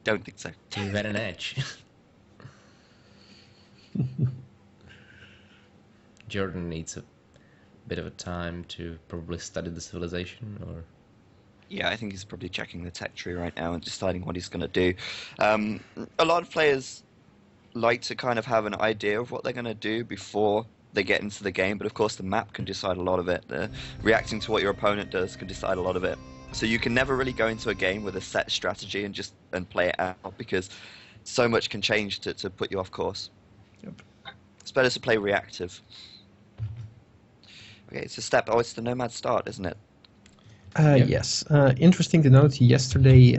Don't think so. You've had an edge. Jordan needs a bit of a time to probably study the civilization, or... Yeah, I think he's probably checking the tech tree right now and deciding what he's going to do. A lot of players like to kind of have an idea of what they're going to do before they get into the game, but of course the map can decide a lot of it. Reacting to what your opponent does can decide a lot of it. So you can never really go into a game with a set strategy and play it out, because so much can change to put you off course. Yep. It's better to play reactive. Okay, it's a step. Oh, it's the Nomad start, isn't it? Yep. Yes. Interesting to note, yesterday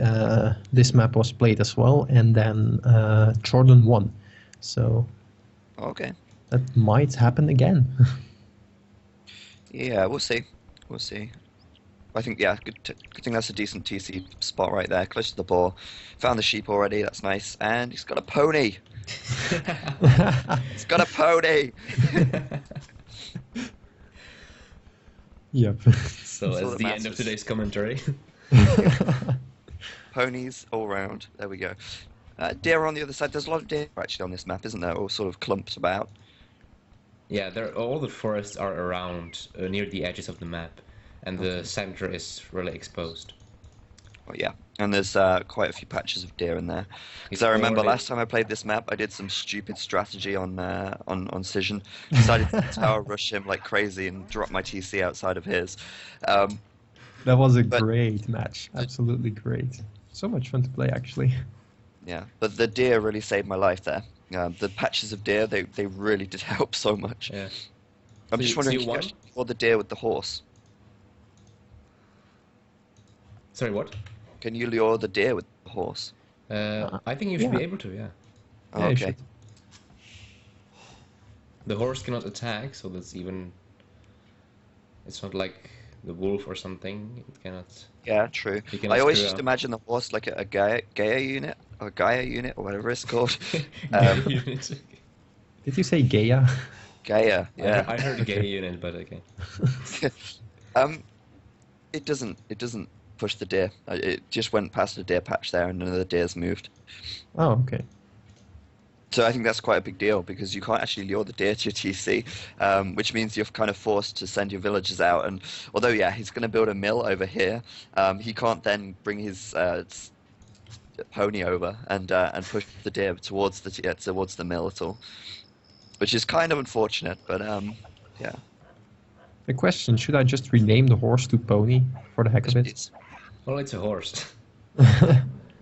this map was played as well, and then Jordan won. So Okay. that might happen again. Yeah, we'll see. We'll see. I think, yeah, good thing that's a decent TC spot right there, close to the ball. Found the sheep already, that's nice. And he's got a pony! He's got a pony! Yep. So That's all that's that the end of matters. today's commentary. Ponies all round. There we go. Deer on the other side. There's a lot of deer actually on this map, isn't there? All sort of clumped about. Yeah, all the forests are around, near the edges of the map, and the center is really exposed. Oh, yeah. And there's quite a few patches of deer in there. He's Because I remember already- last time I played this map, I did some stupid strategy on Cision. Decided to tower rush him like crazy and drop my TC outside of his. That was a But- great match. Absolutely great. So much fun to play, actually. Yeah, but the deer really saved my life there. The patches of deer, they really did help so much. Yeah. I'm So just you- wondering so if you you won? actually saw the deer with the horse. Sorry, what? Can you lure the deer with the horse? I think you should yeah. be able to, yeah. Oh, Yeah, you okay. should. The horse cannot attack, so that's even... It's not like the wolf or something. It cannot... Yeah, true. You cannot I always screw used up. to imagine the horse like a Gaia unit, or Gaia unit, or whatever it's called. Unit. Did you say Gaia? Gaia, yeah. I heard Okay. gay unit, but okay. It doesn't push the deer. It just went past a deer patch there, and none of the deers moved. Oh, okay. So I think that's quite a big deal, because you can't actually lure the deer to your TC, which means you're kind of forced to send your villagers out. And although, yeah, he's going to build a mill over here, he can't then bring his pony over and push the deer towards the mill at all, which is kind of unfortunate. But yeah, The question, should I just rename the horse to Pony for the heck of it? Well, it's a horse.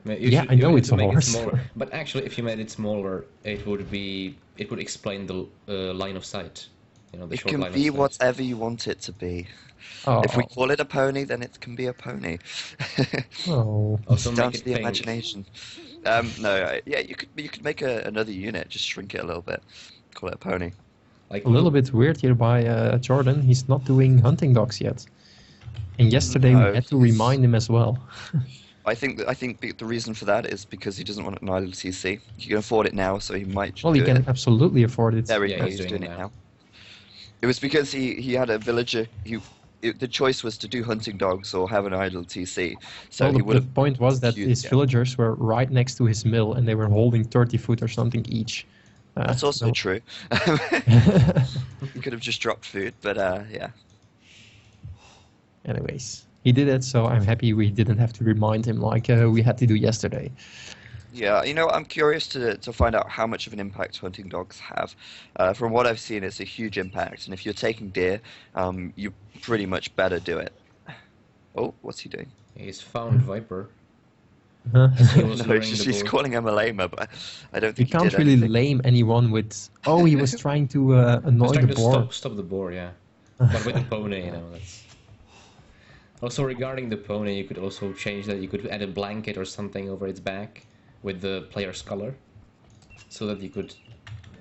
Yeah, I know need it's to a make it horse. smaller. But actually, if you made it smaller, it would explain the line of sight. You know, the it short can line be of sight. whatever you want it to be. Oh, If we call it a pony, then it can be a pony. oh. Also, It's down make to it the pink. imagination. No, yeah, you could make another unit, just shrink it a little bit, call it a pony. Like A little bit weird here by Jordan. He's not doing hunting dogs yet. And yesterday No, we had to he's- remind him as well. I think the reason for that is because he doesn't want an idle TC. He can afford it now, so he might. Well, he do can it. absolutely afford it. There we Yeah, go. he's He's doing doing it it now. now. It was because he had a villager. The choice was to do hunting dogs or have an idle TC. So Well, he the, would the have. point was that Cute, his yeah. villagers were right next to his mill and they were holding 30 foot or something each. That's also so- true. He could have just dropped food, but yeah. Anyways, he did it, so I'm happy we didn't have to remind him like we had to do yesterday. Yeah, I'm curious to find out how much of an impact hunting dogs have. From what I've seen, it's a huge impact, and if you're taking deer, you pretty much better do it. Oh, what's he doing? He's found Viper. Huh? He was No, luring he's the just bull. calling him a lamer, but I don't You think he can't did really anything. lame anyone with, oh, he was trying to annoy He's trying the to boar. stop the boar, yeah. But with the pony, you know, that's... Also, regarding the pony, you could also change that. You could add a blanket or something over its back with the player's color, so that you could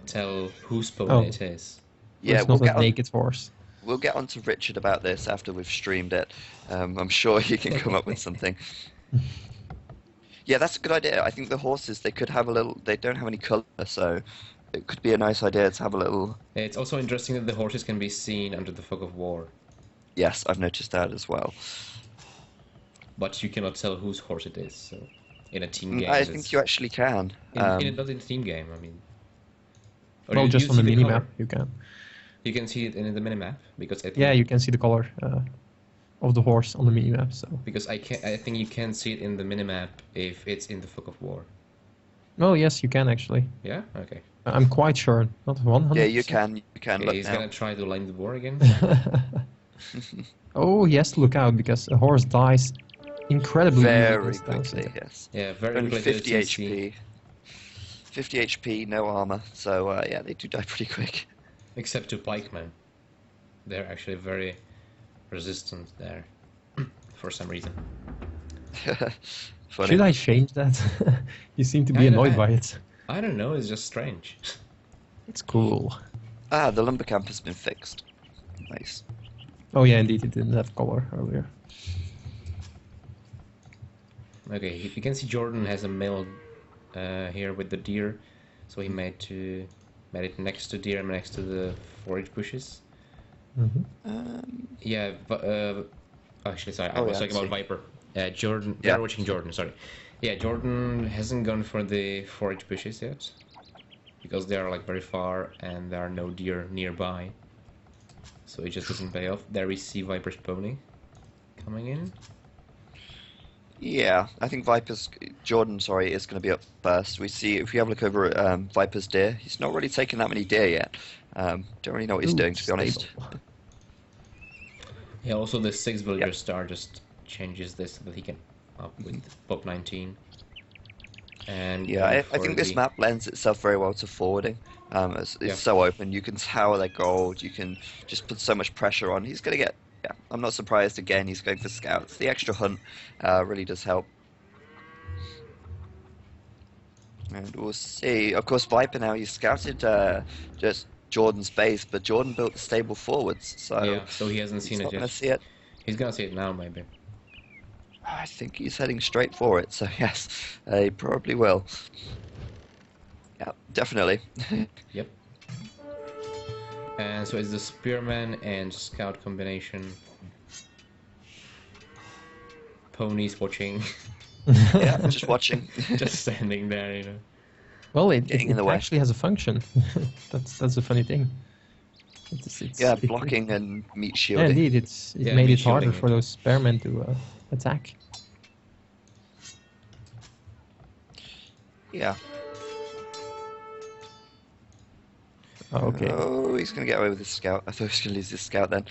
tell whose pony Oh. it is. Yeah, It's we'll not get a naked horse. we'll get on to Richard about this after we've streamed it. I'm sure he can come up with something. Yeah, that's a good idea. I think the horses, they could have a little... They don't have any colour, so it could be a nice idea to have a little... It's also interesting that the horses can be seen under the fog of war, Yes, I've noticed that as well. but you cannot tell whose horse it is. So in a team game. I think you actually can. Not in a team game. I mean, or Well, just on the see minimap color? you can. You can see it in the minimap because I think, Yeah, you can see the color of the horse on the minimap. So. because I think you can see it in the minimap if it's in the Fog of War. Well, yes, you can actually. Yeah. Okay. I'm quite sure, not 100. Yeah, you can. You can Okay, look he's now. gonna try to line the war again. Oh, he has to look out because a horse dies incredibly Very easily against quickly, Downside. yes. Yeah, very Only quickly. 50 HP. 50 HP, no armor. So yeah, they do die pretty quick. Except to pikemen. They're actually very resistant there for some reason. Funny. Should I change that? You seem to be I know, annoyed by it. I don't know, it's just strange. It's cool. Ah, the lumber camp has been fixed. Nice. Oh yeah, indeed, it didn't have color earlier. Okay, you can see Jordan has a mill here with the deer, so he made it next to deer and next to the forage bushes. Yeah, actually, sorry, I was talking about Viper. Jordan, Yeah. they're watching Jordan, sorry. Yeah, Jordan hasn't gone for the forage bushes yet, because they are like very far and there are no deer nearby. So it just doesn't pay off. There we see Viper's pony coming in. Yeah, I think Jordan, sorry, is going to be up first. We see, if you have a look over at Viper's deer, he's not really taken that many deer yet. Don't really know what he's doing, to be honest. Stable. Yeah, also the 6 villager star just changes this so that he can up with BO11. And Yeah, I think this map lends itself very well to forwarding. It's so open, you can tower their gold, you can just put so much pressure on. He's going to get, yeah, I'm not surprised again, he's going for scouts. The extra hunt really does help. And we'll see. Of course, Viper now, he's scouted just Jordan's base, but Jordan built the stable forwards, so yeah, so he hasn't seen he's it not yet. going to see it. He's gonna see it now, maybe. I think he's heading straight for it, so yes, he probably will. Yeah, definitely. Yep. And so it's the spearman and scout combination. Ponies watching. Yeah, just watching. Just standing there, you know. Well, it Getting in the way. actually has a function. that's a funny thing. Yeah, blocking and meat Yeah, shielding. indeed, it Yeah, made meat it harder shielding. for those spearmen to attack. Yeah. Okay. Oh, he's going to get away with his scout. I thought he was going to lose his scout then.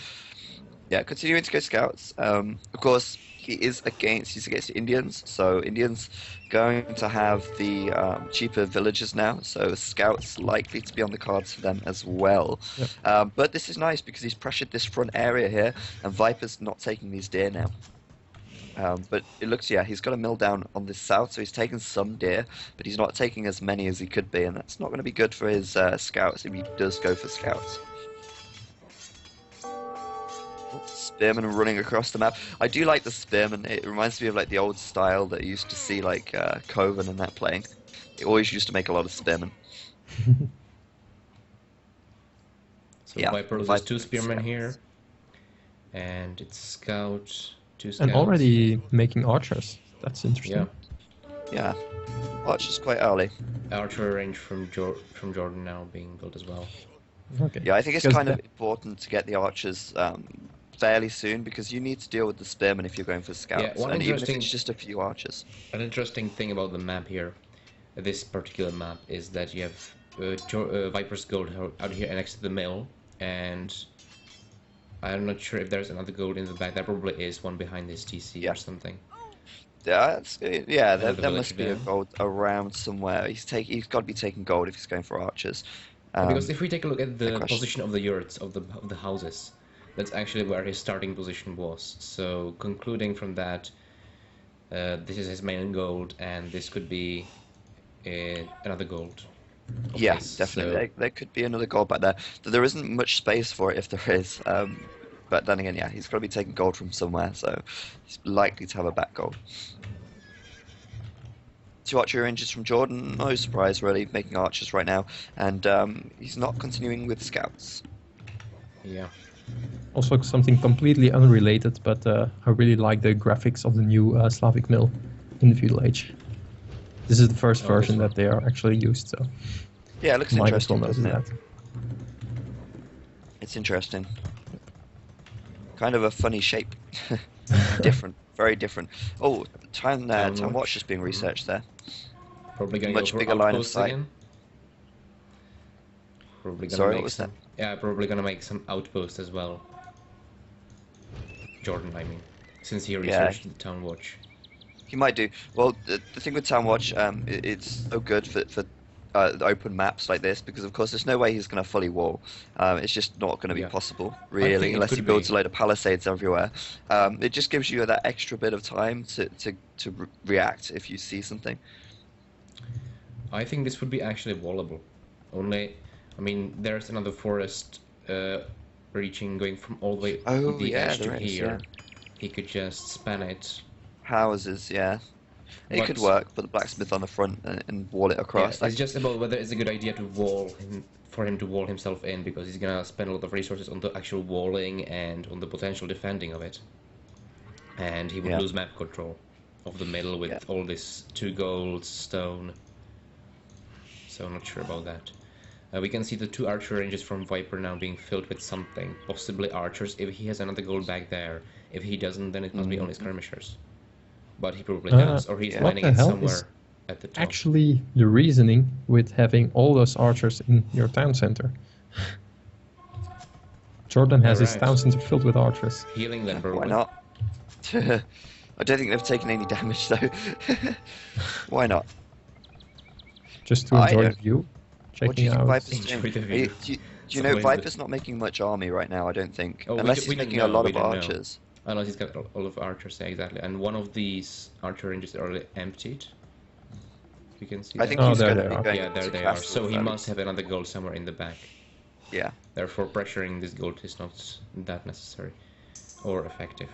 Yeah, continuing to go scouts. Of course, he's against the Indians, so Indians going to have the cheaper villages now, so scouts likely to be on the cards for them as well. Yep. But this is nice because he's pressured this front area here, and Viper's not taking these deer now. But it looks, yeah, he's got a mill down on the south, so he's taken some deer, but he's not taking as many as he could be, and that's not going to be good for his scouts if he does go for scouts. Spearmen running across the map. I do like the spearmen. It reminds me of like the old style that you used to see like Coven and that playing. It always used to make a lot of spearmen. So Yeah, Viper loses Viper 2 spearmen scouts. here. And it's scout, 2 scouts. And already making archers. That's interesting. Yeah. Yeah, Archer's quite early. Archer range from Jordan now being built as well. Okay. Yeah, I think it's Because kind of important to get the archers fairly soon because you need to deal with the spearmen if you're going for scouts, one and even if interesting- it's just a few archers. An interesting thing about the map here, this particular map, is that you have Viper's gold out here next to the mill, and I'm not sure if there's another gold in the back. There probably is one behind this TC or something. Yeah, yeah, the there must village be a there. gold around somewhere. He's got to be taking gold if he's going for archers. Because if we take a look at the good question. position of the yurts, of the houses, that's actually where his starting position was. So concluding from that, this is his main gold, and this could be another gold. Yeah, Okay, definitely. so- There could be another gold back there. There isn't much space for it if there is. But then again, yeah, he's got to be taking gold from somewhere, so he's likely to have a back gold. 2 archer ranges from Jordan, no surprise really, making archers right now, and he's not continuing with scouts. Yeah. Also something completely unrelated, but I really like the graphics of the new Slavic mill in the feudal age. This is the first Oh, version this that they are actually used, so Yeah, it looks might as well interesting, notice doesn't it? that. It's interesting. Kind of a funny shape. Different, very different. Oh, time Town watch is being Mhm. researched there. Probably gonna Much go for bigger line of outposts sight. again. Probably gonna Sorry, what make was that? some. Yeah, probably gonna make some outposts as well. Jordan, I mean, since he Yeah, researched the town watch. he might do. Well, the thing with Town Watch, it's so good for the open maps like this because, of course, there's no way he's going to fully wall. It's just not going to be Yeah. possible, I think really, it unless he could builds be. a load of palisades everywhere. It just gives you that extra bit of time to react if you see something. I think this would be actually wallable. Only, I mean, there's another forest going from all the way Oh, the yeah, edge to there is, yeah. here. He could just span it. Houses, yeah. It could But work, put the blacksmith on the front and wall it yeah, across. it's just about whether it's a good idea to for him to wall himself in, because he's gonna spend a lot of resources on the actual walling and on the potential defending of it. And he would Yeah. lose map control of the middle with Yeah. all this 2 gold stone. So I'm not sure about that. We can see the 2 archer ranges from Viper now being filled with something, possibly archers if he has another gold back there. If he doesn't, then it must be only skirmishers. But he probably does, or he's yeah. mining What the it hell somewhere is at the top. Actually, the reasoning with having all those archers in your town center. Jordan has his Alright. town center filled with archers. Healing then, Why probably. not? I don't think they've taken any damage, though. Why not? Just to I enjoy the don't- view, What do checking you think out. Viper's Enjoy doing? the Do view. you It's know always a bit- Viper's not making much army right now, I don't think. Oh, Unless we he's don't making a know, lot we of don't know. archers. Unless he's got all of archers, yeah, exactly. And one of these archer ranges are already emptied. You can see I that. think Oh, he's there going to they be are. going Yeah, there to they are. Castle So he fairly must have another gold somewhere in the back. Yeah. Therefore, pressuring this gold is not that necessary or effective.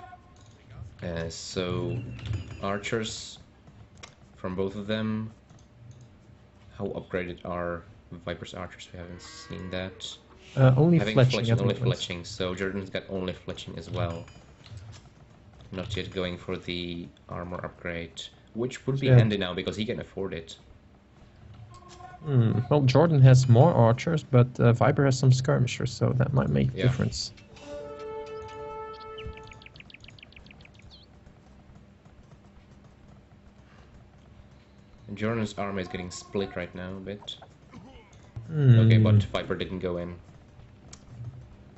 So, archers from both of them. How upgraded are Viper's archers? We haven't seen that. Only Having fletching at the only moment. fletching. So Jordan's got only fletching as well. Not yet going for the armor upgrade, which would be Yeah. handy now because he can afford it. Well, Jordan has more archers, but Viper has some skirmishers, so that might make a Yeah. difference. And Jordan's army is getting split right now a bit. Hmm. Okay, but Viper didn't go in.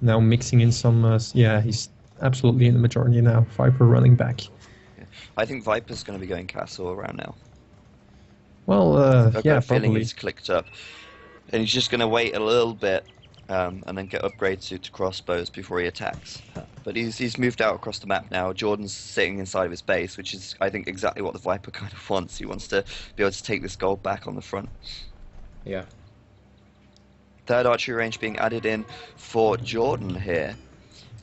Now mixing in some, yeah, he's absolutely in the majority now. Viper running back. I think Viper's going to be going castle around now. Well, I've got yeah, a feeling probably. he's clicked up. And he's just going to wait a little bit and then get upgrades to crossbows before he attacks. But he's moved out across the map now. Jordan's sitting inside of his base, which is, I think, exactly what the Viper kind of wants. He wants to be able to take this gold back on the front. Yeah. Third archery range being added in for Jordan here.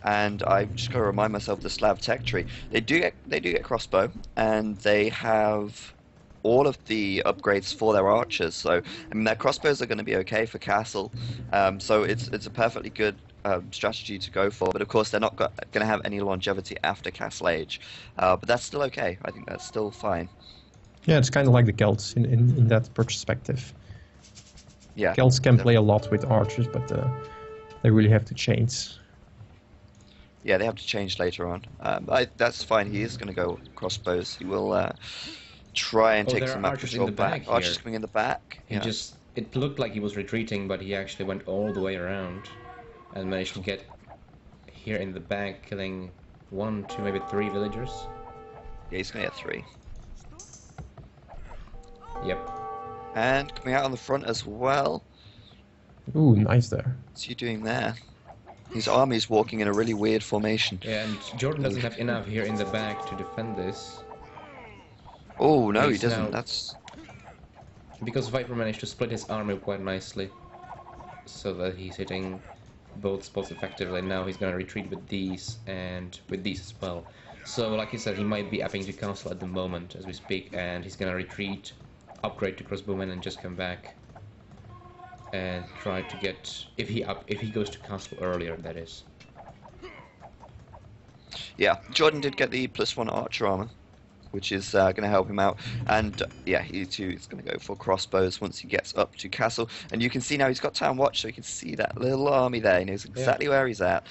And I've just got to remind myself of the Slav tech tree. They do get crossbow, and they have all of the upgrades for their archers. So I mean, their crossbows are going to be okay for castle. So it's a perfectly good strategy to go for. But of course, they're not going to have any longevity after castle age. But that's still okay. I think that's still fine. Yeah, it's kind of like the Celts in that perspective. Yeah. Celts can play a lot with archers, but they really have to change. Yeah, they have to change later on. That's fine. He is going to go crossbows. He will try and take there some are map archers in control the back. back Archers here. coming in the back. He just... It looked like he was retreating, but he actually went all the way around and managed to get here in the back, killing 1, 2, maybe 3 villagers. Yeah, he's going to get 3. Yep. And coming out on the front as well. Ooh, nice there. What's he doing there? His army's walking in a really weird formation. Yeah, and Jordan doesn't have enough here in the back to defend this. Oh, no, he He's doesn't. now- That's... Because Viper managed to split his army quite nicely, so that he's hitting both spots effectively. Now he's gonna retreat with these and with these as well. So, like you said, he might be upping to castle at the moment as we speak, and he's gonna retreat, upgrade to crossbowman, and just come back and try to get if he goes to castle earlier. That is. Yeah, Jordan did get the +1 archer armor, which is going to help him out. And yeah, he too is going to go for crossbows once he gets up to castle. And you can see now he's got town watch, so he can see that little army there. He knows exactly where he's at.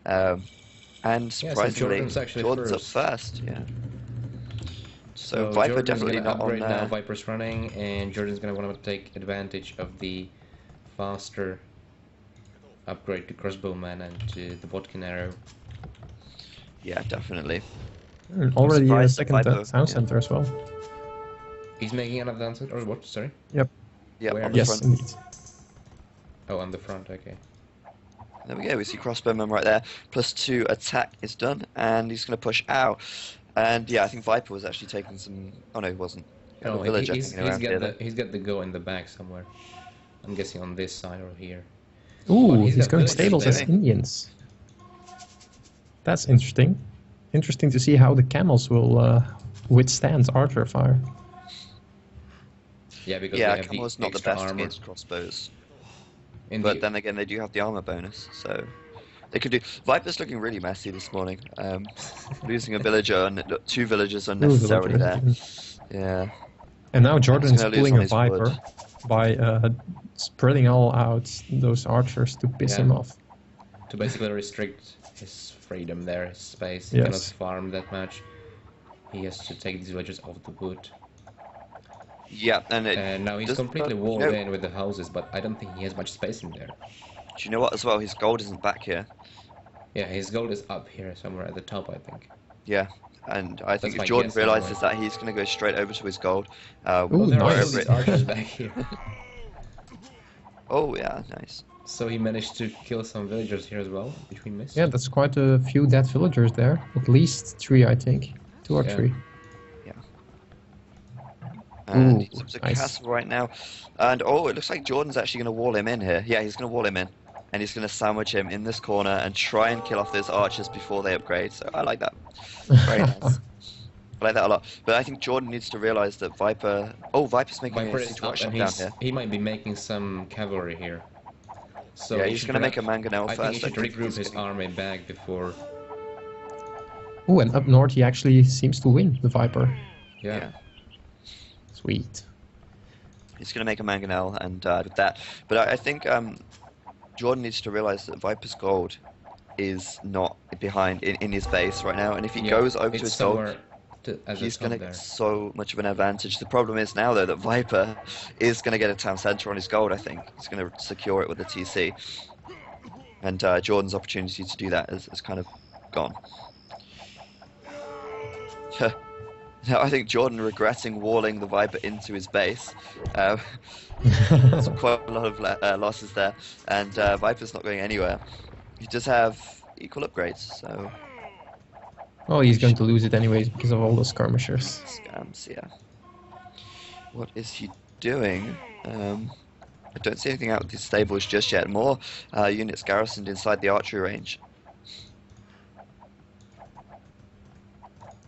And surprisingly, Jordan's actually Jordan's up first. first. Yeah. So Viper Jordan's definitely gonna not on upgrade now. there. Viper's running, and Jordan's gonna want to take advantage of the faster upgrade to crossbowman and to the Botkin arrow. Yeah, definitely. Already a surprised second that Viper- town center as well. He's making another dance or what? Sorry. Yep. Yeah, Where? on the Yes, front. indeed. Oh, on the front. Okay. There we go. We see crossbowman right there. +2 attack is done, and he's going to push out. And yeah, I think Viper was actually taking some. Oh no, he wasn't. He had a village, I think, around here. he's got the go in the back somewhere. I'm guessing on this side or here. Ooh, Well, he's got going villagers stables as there. Indians. That's interesting. Interesting to see how the camels will withstand archer fire. Yeah, because Yeah, they have Camel's the not the extra best armor. against crossbows. In But the- then again, they do have the armor bonus, so they could do. Viper's looking really messy this morning. Losing a villager and 2 villagers unnecessarily there. Yeah. And now Jordan is gonna lose pulling on a his Viper wood. by spreading all out those archers to piss Yeah. him off. to basically restrict his freedom there, his space. He Yes. cannot farm that much. He has to take these villagers off the wood. Yeah, and And now he's does- completely but, walled no, in with the houses, but I don't think he has much space in there. Do you know what? As well, his gold isn't back here. Yeah, his gold is up here somewhere at the top, I think. Yeah, and I think my if Jordan guess, realizes anyway. that he's going to go straight over to his gold. Ooh, There are nice. still these archers back here. Oh yeah, nice. So he managed to kill some villagers here as well, between mist. Yeah, that's quite a few dead villagers there. At least 3, I think. 2 or Yeah. 3. And Ooh, he's up to nice. castle right now. And oh, it looks like Jordan's actually going to wall him in here. Yeah, he's going to wall him in. And he's going to sandwich him in this corner and try and kill off those archers before they upgrade. So I like that. Very nice. I like that a lot. But I think Jordan needs to realize that Viper... Oh, Viper's making Viper a is siege up workshop and down here. he might be making some cavalry here. So Yeah, he he's should going to make a perhaps- mangonel I first. think he should regroup he's his gonna- army back before... Ooh, and up north he actually seems to win, the Viper. Yeah. Yeah. Sweet. He's going to make a mangonel and with that. But I think Jordan needs to realize that Viper's gold is not behind in his base right now. And if he Yeah, goes over to it's his gold, somewhere at the he's top going to there. get so much of an advantage. The problem is now, though, that Viper is going to get a town center on his gold, I think. He's going to secure it with a TC. And Jordan's opportunity to do that is kind of gone. Now, I think Jordan regretting walling the Viper into his base. That's quite a lot of losses there. And Viper's not going anywhere. He does have equal upgrades, so... Oh, he's going to lose it anyways because of all the skirmishers. Scams, yeah. What is he doing? I don't see anything out of the stables just yet. More units garrisoned inside the archery range.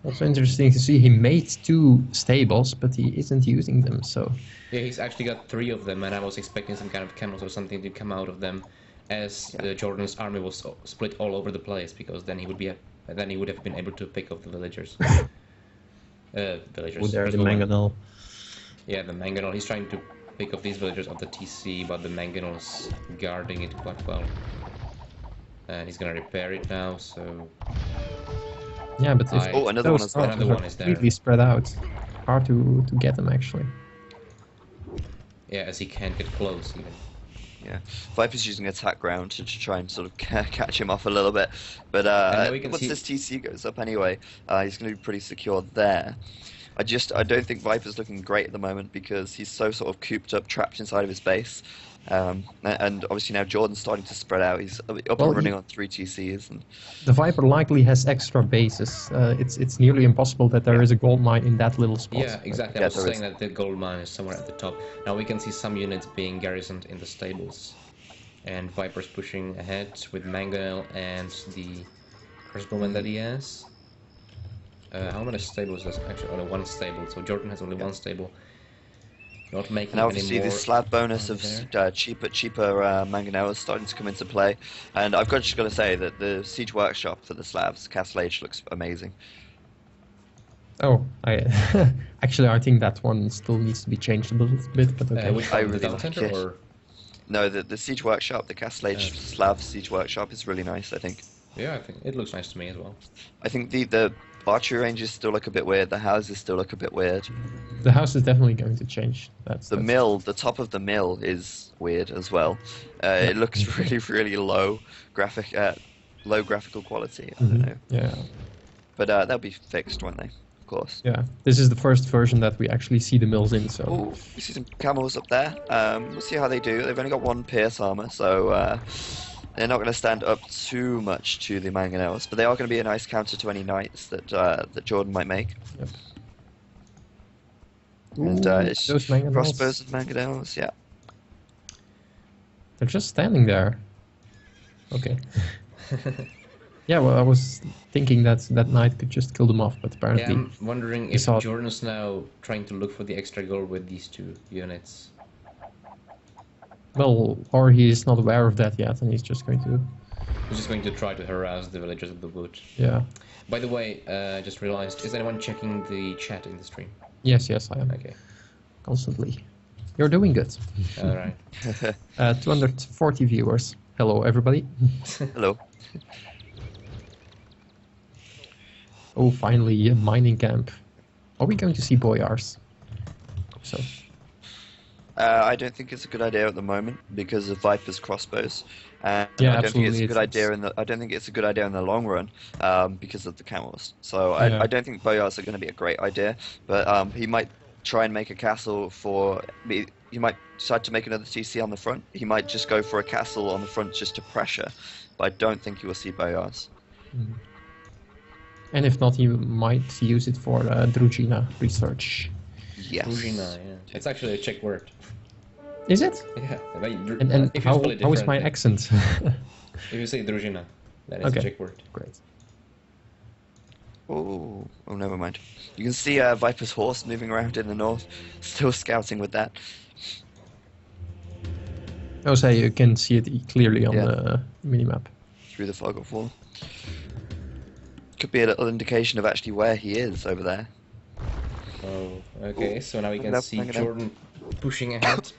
Also interesting to see he made 2 stables, but he isn't using them, so... Yeah, he's actually got 3 of them, and I was expecting some kind of camels or something to come out of them, as Jordan's army was split all over the place, because then he would have been able to pick off the villagers. Villagers. Oh, there's the Bowmen. mangonel. Yeah, the mangonel. He's trying to pick off these villagers of the TC, but the mangonel's guarding it quite well. And he's gonna repair it now, so... Yeah, but if Oh, another one those as well. archers Another are one is there. completely spread out, hard to get them actually. Yeah, as he can't get close, even. Yeah, Viper's using attack ground to try and sort of catch him off a little bit. But now we can once see- this TC goes up anyway, he's going to be pretty secure there. I don't think Viper's looking great at the moment because he's so sort of cooped up, trapped inside of his base. And obviously now Jordan's starting to spread out. He's up Well, and running on 3 TCs. And The Viper likely has extra bases. It's nearly impossible that there is a gold mine in that little spot. Yeah, exactly. Yeah, I was there saying is. that the gold mine is somewhere at the top. Now we can see some units being garrisoned in the stables. And Viper's pushing ahead with Mangonel and the crossbowman that he has. How many stables does actually only 1 stable, so Jordan has only 1 stable. Not making And any obviously more this slab bonus of there. cheaper mangonel is starting to come into play. And I've just got to say that the siege workshop for the slabs, Castle Age, looks amazing. Oh, I actually I think that one still needs to be changed a little bit, but okay. Which I one, the really town like center it. or? No, the Siege Workshop, the Castle Age Slav Siege Workshop is really nice, I think. Yeah, I think it looks nice to me as well. I think the archery ranges still look a bit weird, the houses still look a bit weird. The house is definitely going to change. That's The mill, the top of the mill is weird as well. It looks really, really low graphical quality. I don't know. Yeah, But that'll be fixed, won't they? Of course. yeah. This is the first version that we actually see the mills in, so Oh, we see some camels up there. We'll see how they do. They've only got one pierce armor, so they're not going to stand up too much to the mangonels, but they are going to be a nice counter to any knights that Jordan might make. Yep. And Ooh, it's those mangonels. crossbows and mangonels, yeah. They're just standing there. Okay. Yeah, well, I was thinking that that knight could just kill them off, but Yeah, apparently... I'm wondering if Jordan's now trying to look for the extra gold with these two units. Well, or he is not aware of that yet, and he's just going to... He's just going to try to harass the villagers of the wood. Yeah. By the way, I just realized, is anyone checking the chat in the stream? Yes, I am. Okay. Constantly. You're doing good. Alright. 240 viewers. Hello, everybody. Hello. Oh, finally, a mining camp. Are we going to see boyars? So, I don't think it's a good idea at the moment because of Viper's crossbows. And Yeah, I don't think it's absolutely, a good it's- idea in the. I don't think it's a good idea in the long run because of the camels. So Yeah. I don't think boyars are going to be a great idea. But he might try and make a castle for. He might decide to make another TC on the front. He might just go for a castle on the front just to pressure. But I don't think you will see boyars. and if not, he might use it for Drugina research. Yes. Druzhina, yeah. It's actually a Czech word. Is it? Yeah. And if you how spell it is my differently. accent? If you say Druzhina, that is Okay. a Czech word. Great. Oh, never mind. You can see Viper's horse moving around in the north, still scouting with that. Oh, so you can see it clearly on Yeah. the minimap. Through the fog of war. Could be a little indication of actually where he is over there. Oh, okay, so now we can Mangonel, see mangonel. Jordan pushing ahead.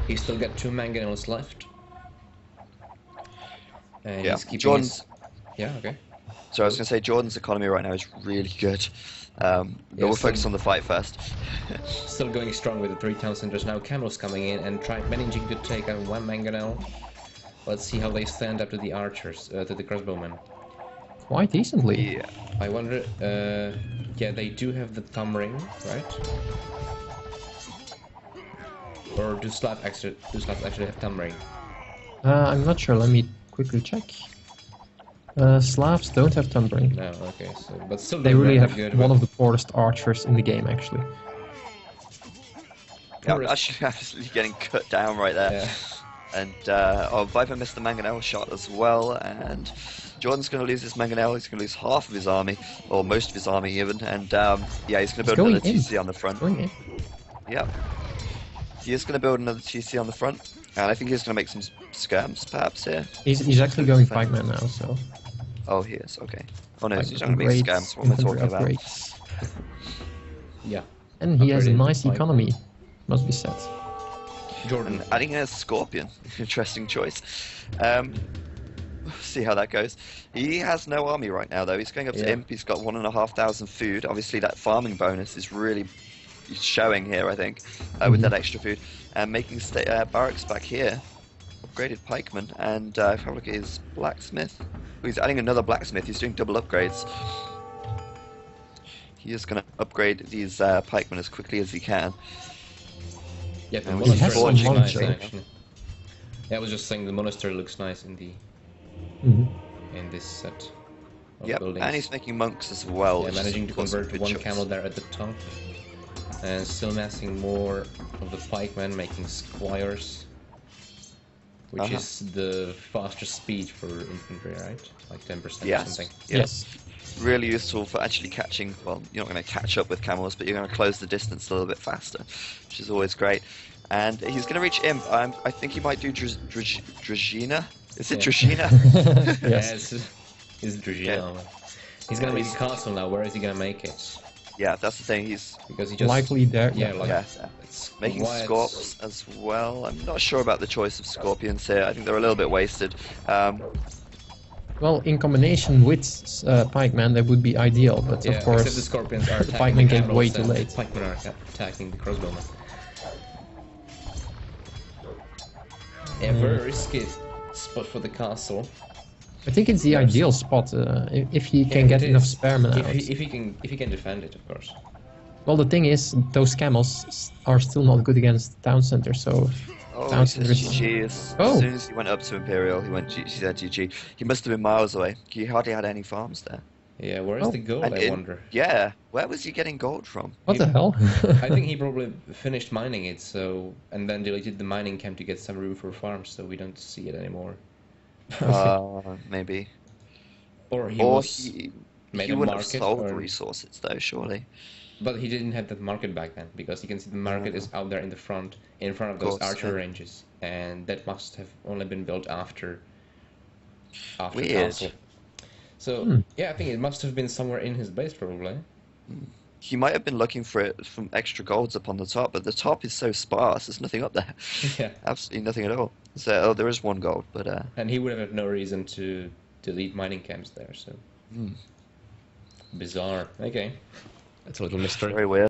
He's still got 2 mangonels left. And Yeah, he's keeping Jordan's. his... Yeah, okay. So I was going to say Jordan's economy right now is really good. But we'll so- focus on the fight first. Still going strong with the 3 town centers. Now camels coming in and managing to take out 1 mangonel. Let's see how they stand up to the archers, to the crossbowmen. Quite decently. Yeah. I wonder, yeah, they do have the thumb ring, right? Or do Slavs actually have thumb ring? I'm not sure. Let me quickly check. Slavs don't have thundering. No, okay, so but still They they're really rather have good one with- of the poorest archers in the game, actually. Yeah, Forest. actually, absolutely getting cut down right there. Yeah. And Viper missed the mangonel shot as well. And Jordan's going to lose his mangonel. He's going to lose half of his army, or most of his army even. And yeah, he's going to build going another in. TC on the front. Going in. Yep. He is going to build another TC on the front. And I think he's going to make some skirms perhaps here. He's actually going pikeman now, so. Oh, he is. Okay. Oh no, Like he's going to make skirms. What am I talking about? upgrades. Yeah. And he has a Upgraded nice pikeman. economy, must be said. Jordan. And adding a scorpion. Interesting choice. See how that goes. He has no army right now, though. He's going up to Yeah. Imp. He's got 1,500 food. Obviously, that farming bonus is really showing here, I think, with that extra food. And making barracks back here. Upgraded pikeman. And if I have a look at his blacksmith. Oh, he's adding another blacksmith. He's doing double upgrades. He is going to upgrade these pikemen as quickly as he can. Yeah, the And he monastery has some looks nice, monastery. actually. Yeah, I was just saying the monastery looks nice in the in this set of Yep, buildings. and he's making monks as well. Yeah, which is managing to causing convert good 1 chunks. camel there at the top. And still massing more of the pikemen, making squires. Which is the faster speed for infantry, right? Like 10% or Yes. something. Yes. Really useful for actually catching. Well, you're not going to catch up with camels, but you're going to close the distance a little bit faster, which is always great. And he's going to reach Imp. I think he might do Druzhina. Is it Yeah. Druzhina? Yes. He's Druzhina. He's gonna make a castle now. Where is he gonna make it? Yeah, that's the thing. He's because he just Likely there. yeah, like yeah, it's making quite- scorps as well. I'm not sure about the choice of scorpions here. I think they're a little bit wasted. Well, in combination with Pikeman, that would be ideal, but Yeah, of course, except the scorpions are the attacking Pikeman the came way cavalry too and late. Pikemen are attacking the crossbowmen. Yeah, very risky spot for the castle. I think it's the There's- ideal spot if he Yeah, can get it enough is. spearmen out. If he can defend it, of course. Well, the thing is, those camels are still not good against town center, so Oh, town he says center is... GG. As Oh. soon as he went up to Imperial, he said GG. He must have been miles away. He hardly had any farms there. Yeah, where is Oh, the gold, And I wonder? yeah, where was he getting gold from? What the hell? I think he probably finished mining it, so and then deleted the mining camp to get some room for farms, so we don't see it anymore. Maybe. Or he Or was he made a wouldn't have market, sold or... resources though, surely. but he didn't have that market back then, because you can see the market is out there in the front, in front of those course, archer yeah. ranges, and that must have only been built after Weird. castle. So yeah, I think it must have been somewhere in his base probably. He might have been looking for it from extra golds up on the top, but the top is so sparse, there's nothing up there. Yeah, Absolutely nothing at all. So, there is one gold, but and he would have had no reason to delete mining camps there. So bizarre. Okay, that's a little mystery. very weird.